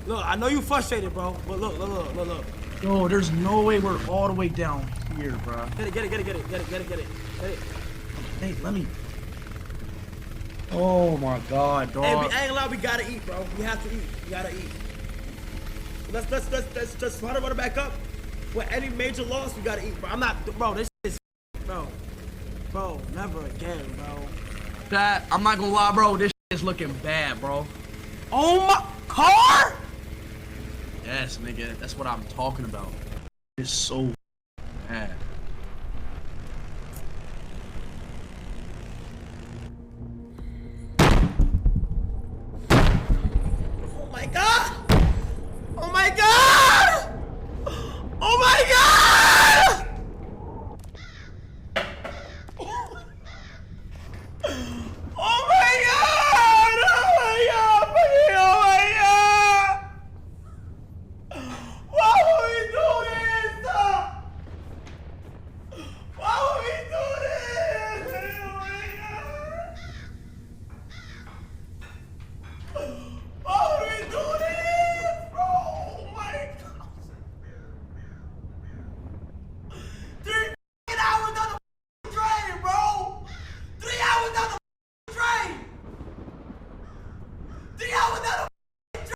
Look, I know you frustrated, bro. But look. Yo, there's no way we're all the way down here, bro. Get it. Hey, let me. Oh my God, dog. Hey, we ain't allowed. We gotta eat, bro. We have to eat. We gotta eat. Let's just try to run it back up. With any major loss, we gotta eat, bro. I'm not, bro. This is, bro. Never again, bro. That I'm not gonna lie, bro. This is looking bad, bro. Oh my car! Yes, nigga. That's what I'm talking about. It's so bad.